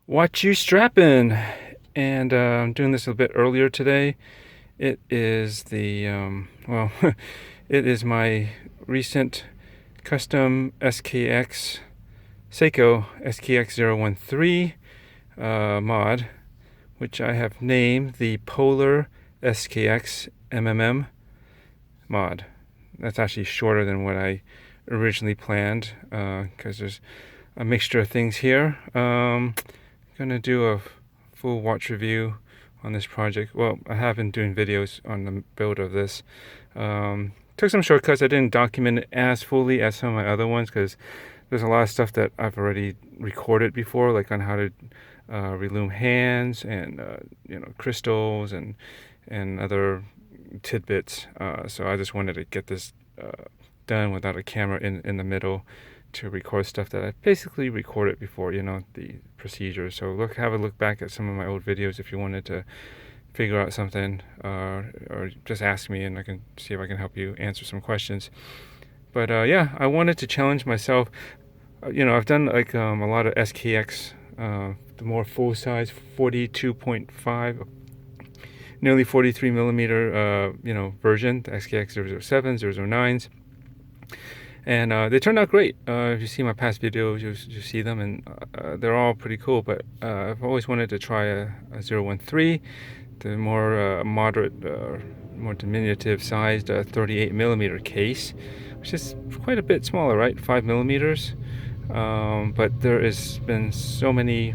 Watch you strapping, and I'm doing this a bit earlier today. It is the well, it is my recent custom SKX Seiko SKX013 mod, which I have named the Polar SKXmMM mod. That's actually shorter than what I originally planned because there's a mixture of things here. Gonna do a full watch review on this project. Well, I have been doing videos on the build of this. Took some shortcuts. I didn't document it as fully as some of my other ones because there's a lot of stuff that I've already recorded before, like on how to relume hands and crystals and other tidbits. So I just wanted to get this done without a camera in the middle to record stuff that I basically recorded before, the procedure. So have a look back at some of my old videos if you wanted to figure out something, or just ask me and I can see if I can help you answer some questions. But yeah, I wanted to challenge myself. I've done like a lot of SKX, the more full size 42.5, nearly 43 millimeter, version, the SKX 007s, 009s. And they turned out great. If you see my past videos, you see them, and they're all pretty cool. But I've always wanted to try a 013, the more moderate, more diminutive sized 38 millimeter case, which is quite a bit smaller, right? 5 millimeters. But there has been so many.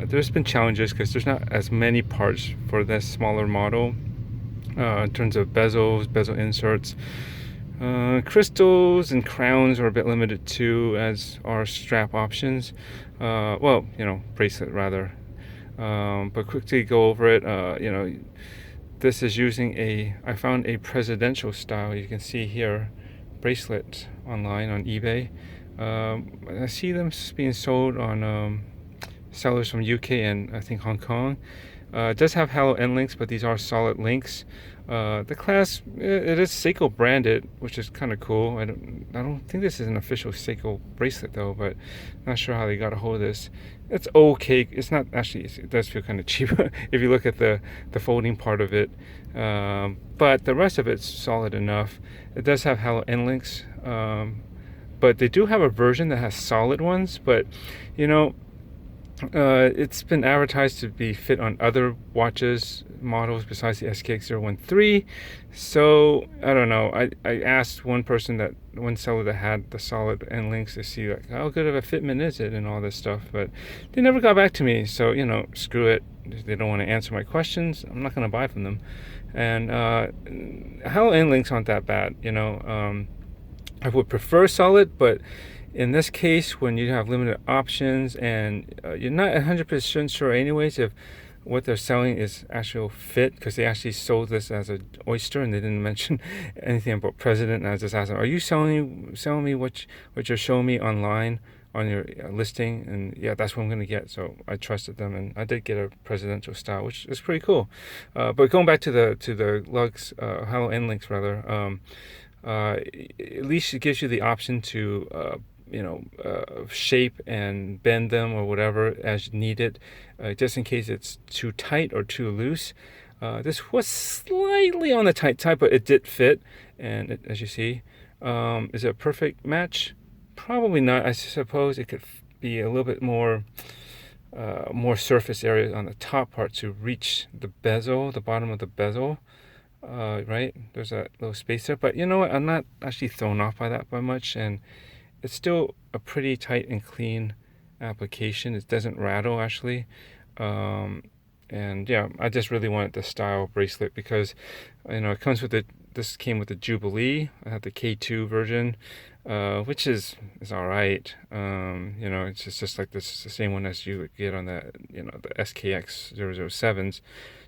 There's been challenges because there's not as many parts for this smaller model in terms of bezels, bezel inserts. Crystals and crowns are a bit limited too, as are strap options. Bracelet rather. But quickly go over it. This is using I found a presidential style, you can see here, bracelet online on eBay. I see them being sold on sellers from UK and I think Hong Kong. It does have halo end links, but these are solid links. The class, it is Seiko branded, which is kind of cool. I don't think this is an official Seiko bracelet though, but not sure how they got a hold of this. It's okay. It's not actually. It does feel kind of cheap if you look at the folding part of it, but the rest of it's solid enough. It does have halo end links, but they do have a version that has solid ones. But it's been advertised to be fit on other watches models besides the SKX013. So I don't know. I asked one seller that had the solid end links to see like how good of a fitment is it and all this stuff, but they never got back to me. So screw it. If they don't want to answer my questions, I'm not going to buy from them. And halo end links aren't that bad. I would prefer solid, but in this case, when you have limited options and you're not 100% sure anyways if what they're selling is actual fit, because they actually sold this as an oyster and they didn't mention anything about president. And I just asked them, are you selling me what you're showing me online on your listing? And yeah, that's what I'm going to get. So I trusted them and I did get a presidential style, which is pretty cool. But going back to the lugs, halo end links rather, at least it gives you the option to shape and bend them or whatever as needed, just in case it's too tight or too loose. This was slightly on the tight side, but it did fit, and as you see, is it a perfect match? Probably not. I suppose it could be a little bit more surface area on the top part to reach the bezel, the bottom of the bezel. Right, there's a little space there, but you know what, I'm not actually thrown off by that by much, and it's still a pretty tight and clean application. It doesn't rattle actually. And yeah, I just really wanted the style bracelet because it comes with this came with the Jubilee. I have the K2 version, which is all right. It's just like this, the same one as you would get on the the SKX 007s,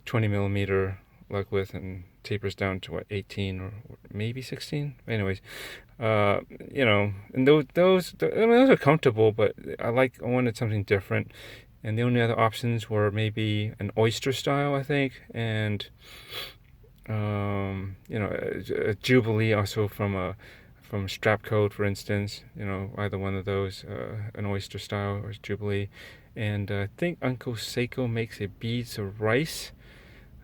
20 millimeter lug width, and tapers down to 18 or maybe 16. Anyways, and those are comfortable, but I wanted something different, and the only other options were maybe an oyster style, I think, and a Jubilee also from Strap Code, for instance. Either one of those, an oyster style or Jubilee, and I think Uncle Seiko makes a beads of rice,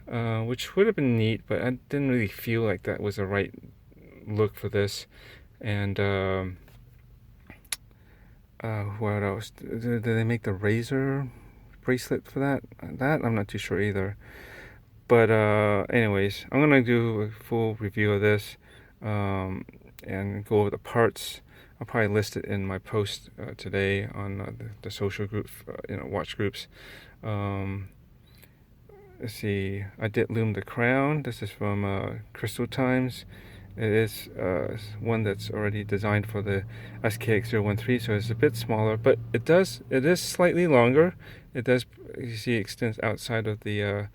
which would have been neat, but I didn't really feel like that was the right look for this. And what else? Did they make the razor bracelet for that? That I'm not too sure either. But anyways, I'm gonna do a full review of this, and go over the parts. I'll probably list it in my post today on the social group, watch groups. Um, let's see. I did loom the crown. This is from Crystal Times. It is one that's already designed for the SKX013, so it's a bit smaller, but it is slightly longer. It does, you see, extends outside of the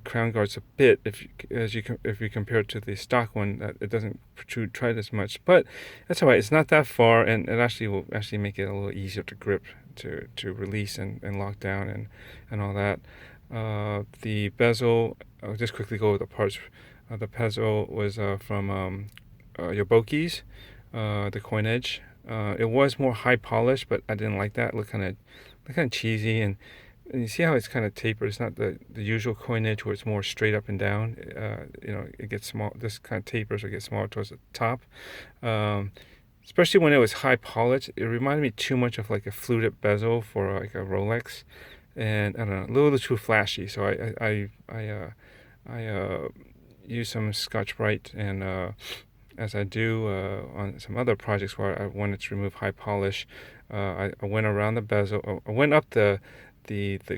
crown guards a bit if you compare it to the stock one. That it doesn't protrude quite as much, but that's all right. It's not that far, and it actually will make it a little easier to grip, to release and lock down and all that. The bezel, I'll just quickly go over the parts. The bezel was from Yoboki's, the coin edge. It was more high polished, but I didn't like that. It looked kind of cheesy, and you see how it's kind of tapered. It's not the usual coin edge where it's more straight up and down. It gets small. This kind of tapers or gets smaller towards the top. Especially when it was high polished, it reminded me too much of like a fluted bezel for like a Rolex, and I don't know, a little too flashy. So I use some Scotch-Brite, and as I do on some other projects where I wanted to remove high polish, I went around the bezel. I went up the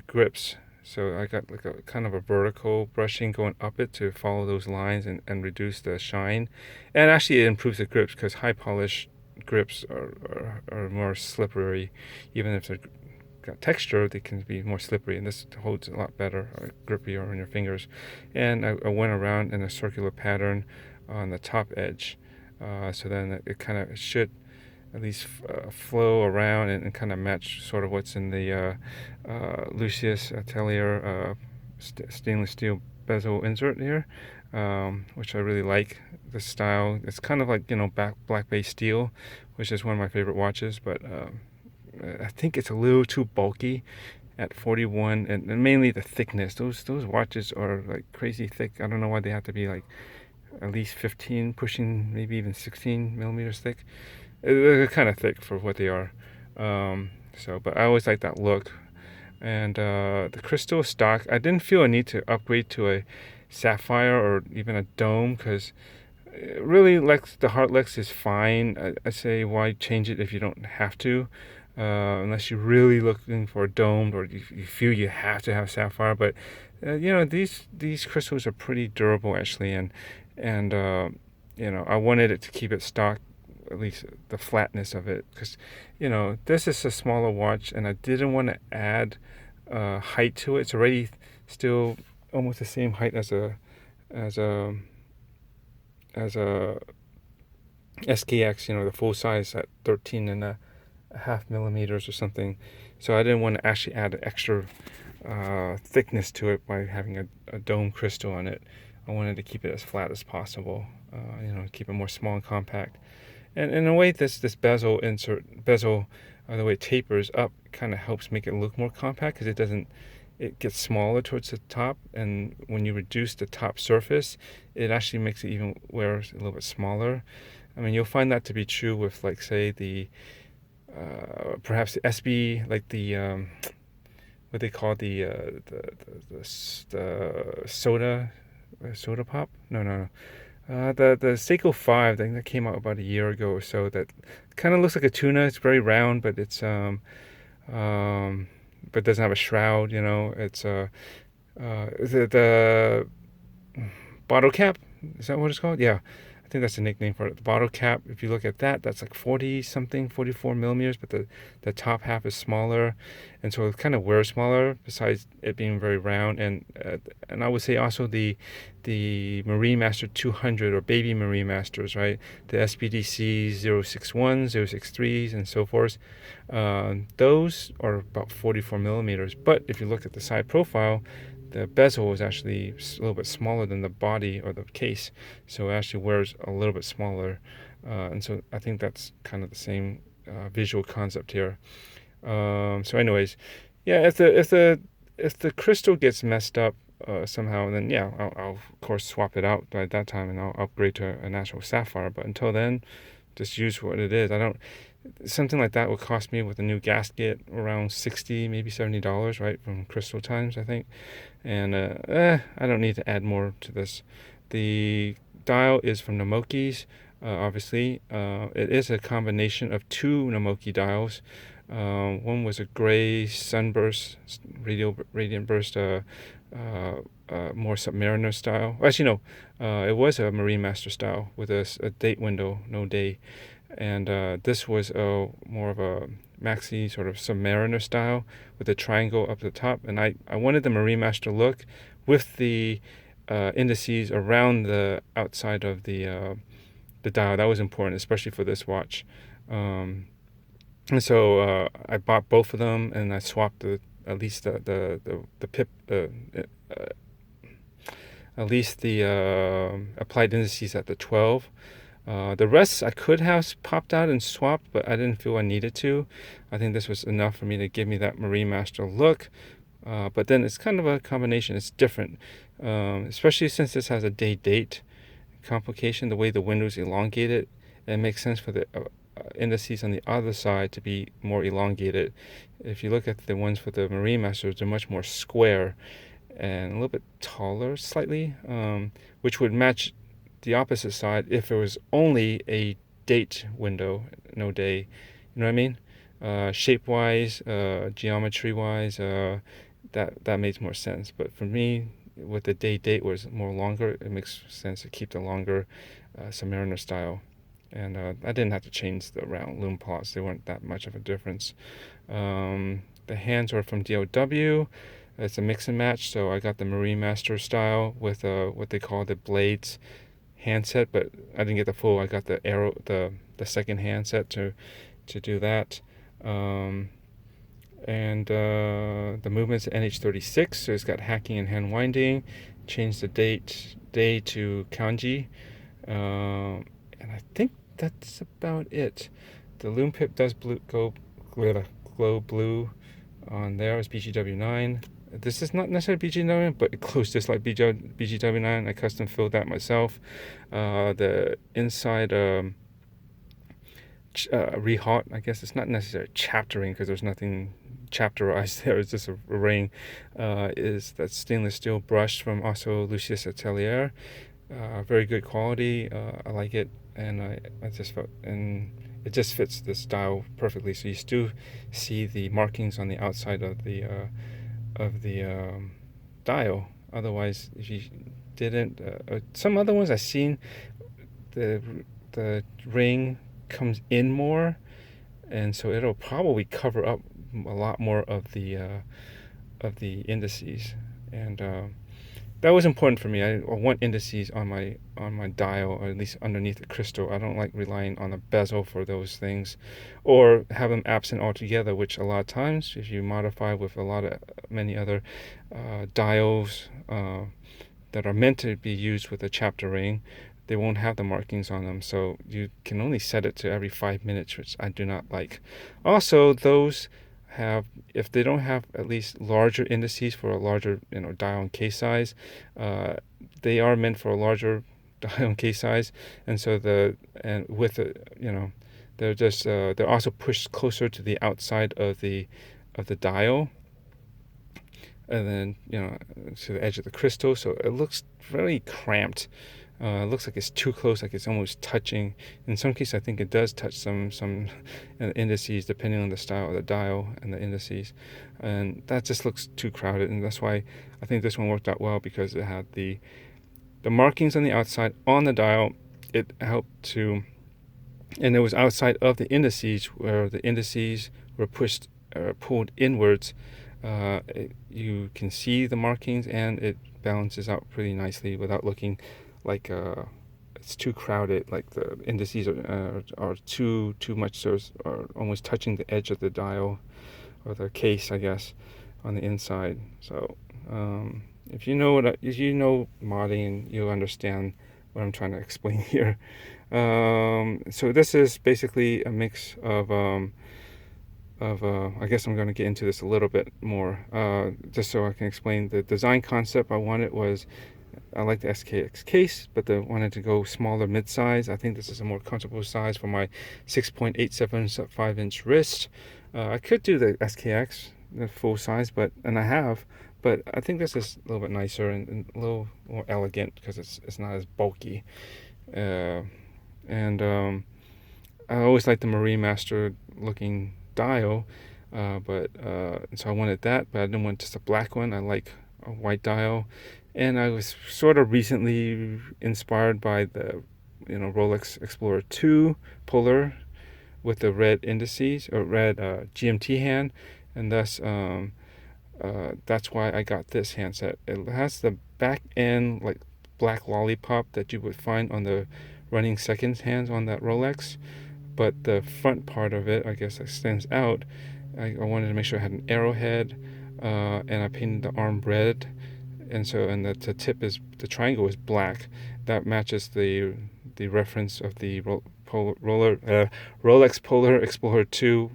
grips, so I got like a kind of a vertical brushing going up it to follow those lines and reduce the shine. And actually it improves the grips, because high polish grips are more slippery. Even if they're got texture, they can be more slippery, and this holds a lot better, grippier on your fingers. And I went around in a circular pattern on the top edge, so then it kind of should at least flow around and kind of match sort of what's in the Lucius Atelier stainless steel bezel insert here, which I really like. The style, it's kind of like Black Bay Steel, which is one of my favorite watches, but I think it's a little too bulky at 41, and mainly the thickness. Those watches are like crazy thick. I don't know why they have to be like at least 15, pushing maybe even 16 millimeters thick. They're kind of thick for what they are. But I always like that look. And the crystal stock, I didn't feel a need to upgrade to a sapphire or even a dome, because really the Heartlex is fine. I say, why change it if you don't have to, unless you're really looking for a domed, or you feel you have to have sapphire. But these crystals are pretty durable actually, and I wanted it to keep it stock, at least the flatness of it, because this is a smaller watch, and I didn't want to add height to it. It's already still almost the same height as a SKX, the full size at 13.5 millimeters or something. So I didn't want to actually add an extra thickness to it by having a dome crystal on it. I wanted to keep it as flat as possible, keep it more small and compact. And in a way, this bezel, the way it tapers up, kind of helps make it look more compact, because it gets smaller towards the top, and when you reduce the top surface, it actually makes it even wear a little bit smaller. I mean, you'll find that to be true with, like, say, perhaps the SB, like the what they call the soda pop. No. The Seiko 5, I think that came out about a year ago or so, that kind of looks like a tuna. It's very round, but it's but doesn't have a shroud. It's the bottle cap. Is that what it's called? Yeah, I think that's the nickname for it. The bottle cap. If you look at that, that's like 40 something, 44 millimeters, but the top half is smaller, and so it kind of wears smaller. Besides it being very round, and I would say also the Marine Master 200 or baby Marine Masters, right? The SBDC 061, 063s, and so forth. Those are about 44 millimeters. But if you look at the side profile, the bezel is actually a little bit smaller than the body or the case, so it actually wears a little bit smaller, and so I think that's kind of the same visual concept here. So anyways, Yeah, if the crystal gets messed up somehow, then yeah, I'll of course swap it out by that time, and I'll upgrade to a natural sapphire. But until then, just use what it is. I don't. Something like that would cost me with a new gasket around 60, maybe $70, right, from Crystal Times, I think. And I don't need to add more to this. The dial is from Nomoki's. Obviously, it is a combination of two Nomoki dials. One was a gray sunburst, radiant burst, more Submariner style. Actually, no, it was a Marine Master style with a date window, no day. And this was more of a maxi sort of Submariner style with a triangle up the top. And I wanted the Marine Master look with the indices around the outside of the dial. That was important, especially for this watch. And so I bought both of them, and I swapped at least the pip at least the applied indices at the 12. The rest I could have popped out and swapped, but I didn't feel I needed to. I think this was enough for me to give me that Marine Master look. But then it's kind of a combination. It's different, especially since this has a date complication. The way the window's elongated, it makes sense for the indices on the other side to be more elongated. If you look at the ones for the Marine Masters, they're much more square and a little bit taller slightly, which would match the opposite side if it was only a date window, no day. You know what I mean? Shape wise, geometry wise, that makes more sense. But for me, with the date was more longer, it makes sense to keep the longer Submariner style. And I didn't have to change the round loom plots. They weren't that much of a difference. The hands are from DOW. It's a mix and match, so I got the Marine Master style with what they call the blades handset, but I didn't get the full. I got the arrow, the second handset to do that. And the movement's NH36, so it's got hacking and hand winding. Changed the day to kanji. And I think that's about it. The loom pip does glow blue on there. It's BGW9. This is not necessarily BGW9, but it glows just like BGW9. I custom filled that myself. The inside rehot, I guess it's not necessarily chaptering because there's nothing chapterized there. It's just a ring. Is that stainless steel brush from also Lucius Atelier. Very good quality. I like it, and I just felt, and it just fits this dial perfectly. So you still see the markings on the outside of the dial. Otherwise, if you didn't, some other ones I've seen, the ring comes in more, and so it'll probably cover up a lot more of the indices, and that was important for me. I want indices on my dial, or at least underneath the crystal. I don't like relying on a bezel for those things, or have them absent altogether, which a lot of times, if you modify with many other dials that are meant to be used with a chapter ring, they won't have the markings on them. So you can only set it to every 5 minutes, which I do not like. Also, those have, if they don't have at least larger indices for a larger dial and case size, they are meant for a larger dial and case size, and so they're just they're also pushed closer to the outside of the dial, and then to the edge of the crystal, so it looks very cramped. It looks like it's too close, like it's almost touching. In some cases, I think it does touch some indices, depending on the style of the dial and the indices. And that just looks too crowded, and that's why I think this one worked out well, because it had the markings on the outside on the dial. It helped to, and it was outside of the indices, where the indices were pulled inwards. You can see the markings, and it balances out pretty nicely without looking like it's too crowded, like the indices are too much, so are almost touching the edge of the dial, or the case, I guess, on the inside. So if you know modding, you'll understand what I'm trying to explain here. So this is basically a mix of I guess I'm going to get into this a little bit more, just so I can explain the design concept. I wanted was, I like the SKX case, but I wanted to go smaller mid-size. I think this is a more comfortable size for my 6.875-inch wrist. I could do the SKX, the full size, and I have, but I think this is a little bit nicer and a little more elegant because it's not as bulky. And I always liked the Marine Master looking dial, so I wanted that, but I didn't want just a black one. I like a white dial, and I was sort of recently inspired by the Rolex Explorer 2 Polar with the red indices, or red GMT hand, and thus that's why I got this handset. It has the back end like black lollipop that you would find on the running seconds hands on that Rolex, but the front part of it, I guess, extends out. I wanted to make sure I had an arrowhead, and I painted the arm red, and the tip is, the triangle is black. That matches the reference of the Rolex Polar Explorer 2,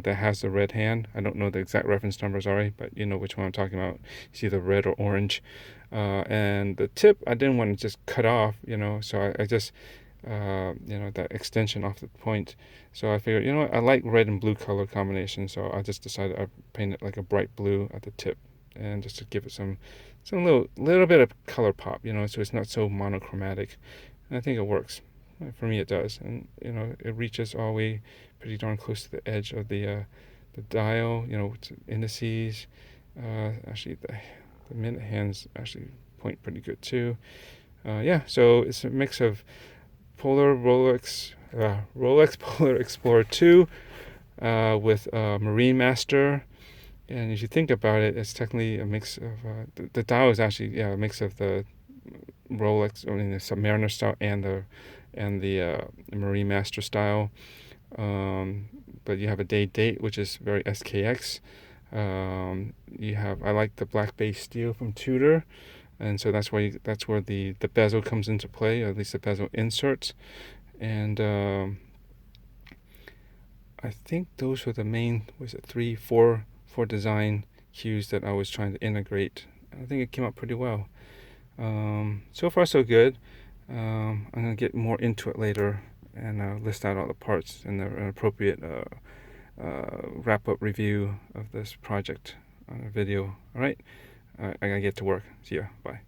that has the red hand. I don't know the exact reference number, sorry, but you know which one I'm talking about. It's either red or orange. And the tip, I didn't want to just cut off, so I just, that extension off the point. So I figured, I like red and blue color combination, so I just decided I'd paint it like a bright blue at the tip, and just to give it some little bit of color pop, so it's not so monochromatic. And I think it works. For me, it does, and it reaches all the way pretty darn close to the edge of the dial. Indices. Actually, the minute hands actually point pretty good too. So it's a mix of Rolex Polar Explorer 2 with Marine Master. And if you think about it, it's technically a mix of the dial is actually a mix of the Rolex, the Submariner style and the Marine Master style. But you have a date, which is very SKX. I like the Black Bay Steel from Tudor, and so that's where the bezel comes into play, or at least the bezel inserts. And I think those were the main, four design cues that I was trying to integrate. I think it came out pretty well. So far so good. I'm going to get more into it later and list out all the parts and an appropriate wrap-up review of this project on a video. All right, I gotta get to work. See ya. Bye.